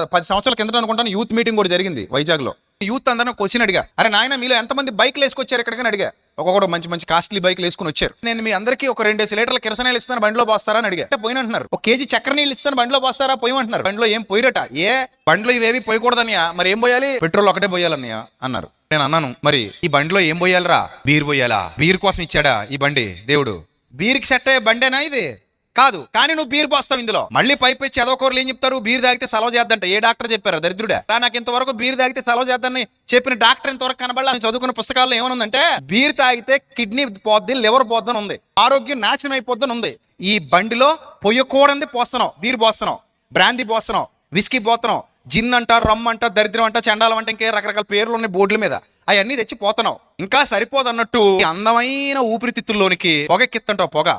10 సంవత్సరాల కిందట అనుకుంటాను యూత్ మీటింగ్ కూడా జరిగింది వైజాగ్లో. యూత్ అందరూ క్వశ్చన్ అడిగా, అరే నాయన మీలో ఎంతమంది బైక్లు వేసుకొచ్చారు ఎక్కడికని అడిగా. ఒక్కొక్కడు మంచి మంచి కాస్ట్లీ బైక్లు వేసుకుని వచ్చారు. నేను మీ అందరికీ ఒక 2 లీటర్ల కిరసనాయిలు ఇస్తాను, బండిలో పోస్తారా అని అడిగా. పోయినంటున్నారు. 1 కేజీ చక్కెర నీళ్ళు ఇస్తాను, బండిలో పోస్తారా, పోయమంటున్నారు. బండిలో ఏం పోయిరట. బండిలో ఇవేవి పోయకూడదనియా, మరి ఏం పోయాలి, పెట్రోల్ ఒకటే పోయాలన్నయ్యా అన్నారు. నేను అన్నాను, మరి ఈ బండిలో ఏం పోయాలరా, బీర్ పోయాలా? బీర్ కోసం ఇచ్చాడా ఈ బండి దేవుడు? బీర్కి సెట్ అయ్యే బండేనా ఇది? కాదు. కానీ నువ్వు బీర్ పోస్తావు ఇందులో. మళ్ళీ పైపు వచ్చి చదవకూరలు ఏం చెప్తారు, బీర్ తాగితే సెలవు చేద్దంట. ఏ డాక్టర్ చెప్పారు దరిద్రుడా? నాకు ఇంతవరకు బీర్ తాగితే సెలవు చేద్దని చెప్పిన డాక్టర్ ఇంతవరకు కనబడాలి. నేను చదువుకున్న పుస్తకాల్లో ఏమనుందంటే బీర్ తాగితే కిడ్నీ పోద్ది, లివర్ పోద్దని ఉంది, ఆరోగ్యం నాశనం అయిపోద్దని ఉంది. ఈ బండిలో పొయ్యకూడని పోస్తున్నావు, బీర్ పోస్తున్నావు, బ్రాందీ పోస్తున్నావు, విస్కీ పోతున్నావు, జిన్ అంట, రమ్ అంట, దరిద్రం అంట, చండాలం అంట, ఇంకే రకరకాల పేర్లు ఉన్నాయి బోర్డుల మీద. అవన్నీ తెచ్చి పోతున్నావు. ఇంకా సరిపోదన్నట్టు అందమైన ఊపిరితిత్తుల్లోనికి పొగెక్కిస్తుంటావు. పొగ,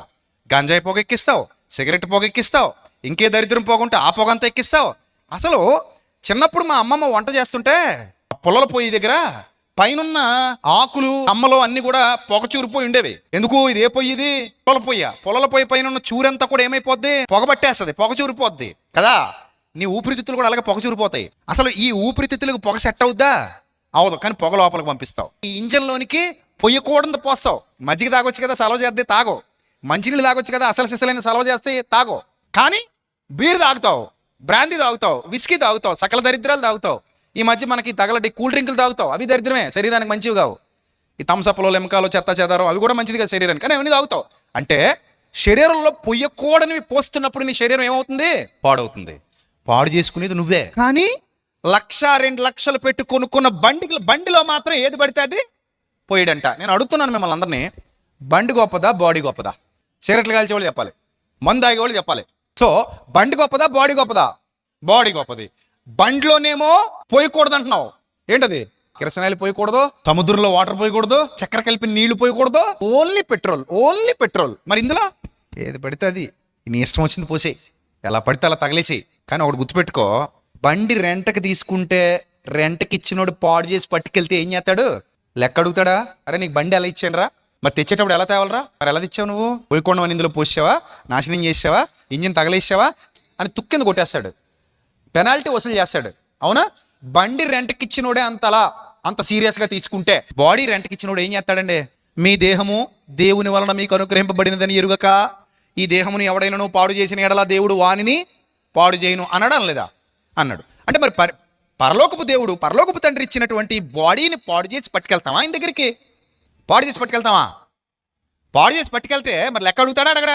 గంజాయి పొగ ఎక్కిస్తావు, సిగరెట్ పొగ ఎక్కిస్తావు, ఇంకే దరిద్రం పోగుంటే ఆ పొగ అంతా ఎక్కిస్తావు. అసలు చిన్నప్పుడు మా అమ్మమ్మ వంట చేస్తుంటే పొలాల పొయ్యి దగ్గర పైనున్న ఆకులు అమ్మలో అన్ని కూడా పొగ చూరిపోయి ఉండేవి. ఎందుకు? ఇది ఏ పొయ్యి? ఇది పొల పొయ్య. పొలాల పొయ్యి పైన ఉన్న చూరంతా కూడా ఏమైపోద్ది, పొగ పట్టేస్తుంది, పొగ చూరిపోద్ది కదా. నీ ఊపిరితిత్తులు కూడా అలాగే పొగ చూరిపోతాయి. అసలు ఈ ఊపిరితిత్తులకు పొగ సెట్ అవుద్దా? అవదు. కానీ పొగ లోపలికి పంపిస్తావు. ఈ ఇంజన్లోనికి పొయ్యకూడదు పోస్తావు. మజ్జిగ తాగొచ్చు కదా, సెలవు చేద్దే తాగో. మంచినీళ్ళు తాగొచ్చు కదా, అసలు సిసలైన సెలవు చేస్తే తాగో. కానీ బీర్ తాగుతావు, బ్రాందీ తాగుతావు, విస్కీ తాగుతావు, సకల దరిద్రాలు తాగుతావు. ఈ మధ్య మనకి తగలటి కూల్ డ్రింకులు తాగుతావు, అవి దరిద్రమే, శరీరానికి మంచివి కావు. ఈ థమ్సప్లో లెమకాలు, చెత్త చెదారం అవి కూడా మంచిది కదా శరీరానికి, కానీ అవన్నీ తాగుతావు. అంటే శరీరంలో పొయ్యకూడనివి పోస్తున్నప్పుడు నీ శరీరం ఏమవుతుంది? పాడవుతుంది. పాడు చేసుకునేది నువ్వే. కానీ 1,00,000, 2 లక్షలు పెట్టి కొనుక్కున్న బండిలో మాత్రం ఏది పడితే అది పోయాడంట. నేను అడుగుతున్నాను మిమ్మల్ని అందరినీ, బండి గొప్పదా, బాడీ గొప్పదా? సిగరెట్లు కాల్చే వాళ్ళు చెప్పాలి, మందు తాగే వాళ్ళు చెప్పాలి. సో బండి గొప్పదా, బాడీ గొప్పదా? బాడీ గొప్పది. బండిలోనేమో పోయకూడదు అంటున్నావు. ఏంటది? కిరసనాయిలు పోయకూడదు, సముద్రంలో వాటర్ పోయకూడదు, చక్కెర కలిపి నీళ్లు పోయకూడదు, ఓన్లీ పెట్రోల్, ఓన్లీ పెట్రోల్. మరి ఇందులో ఏది పడితే అది నీ ఇష్టం వచ్చింది పోసేయి, ఎలా పడితే అలా తగిలేసేయి. కానీ ఒకటి గుర్తుపెట్టుకో, బండి రెంట్కి తీసుకుంటే రెంట్కి ఇచ్చినోడు పాడు చేసి పట్టుకెళ్తే ఏం చేస్తాడు? లెక్క అడుగుతాడా? అరే నీకు బండి ఎలా ఇచ్చాను రా, మరి తెచ్చేటప్పుడు ఎలా తేవాలరా, మరి ఎలా తెచ్చావు నువ్వు? పోయకుండా ఇందులో పోసావా, నాశనం చేసావా, ఇంజిన్ తగలేసావా అని తుక్కింద కొట్టేస్తాడు, పెనాల్టీ వసూలు చేస్తాడు. అవునా? బండి రెంట్కి ఇచ్చినోడే అంత సీరియస్గా తీసుకుంటే, బాడీ రెంట్కి ఇచ్చినోడు ఏం చేస్తాడండి? మీ దేహము దేవుని వలన మీకు అనుగ్రహింపబడినదని ఎరుగక ఈ దేహముని ఎవడైనా పాడు చేసిన ఎడలా దేవుడు వానిని పాడు చేయను అనడం లేదా? అన్నాడు. అంటే మరి పరలోకపు దేవుడు, పరలోకపు తండ్రి ఇచ్చినటువంటి బాడీని పాడు చేసి పట్టుకెళ్తావా ఆయన దగ్గరికి? పాడు చేసి పట్టుకెళ్తావా? పాడు చేసి పట్టుకెళ్తే మరి లెక్క అడుగుతాడా అడగడా?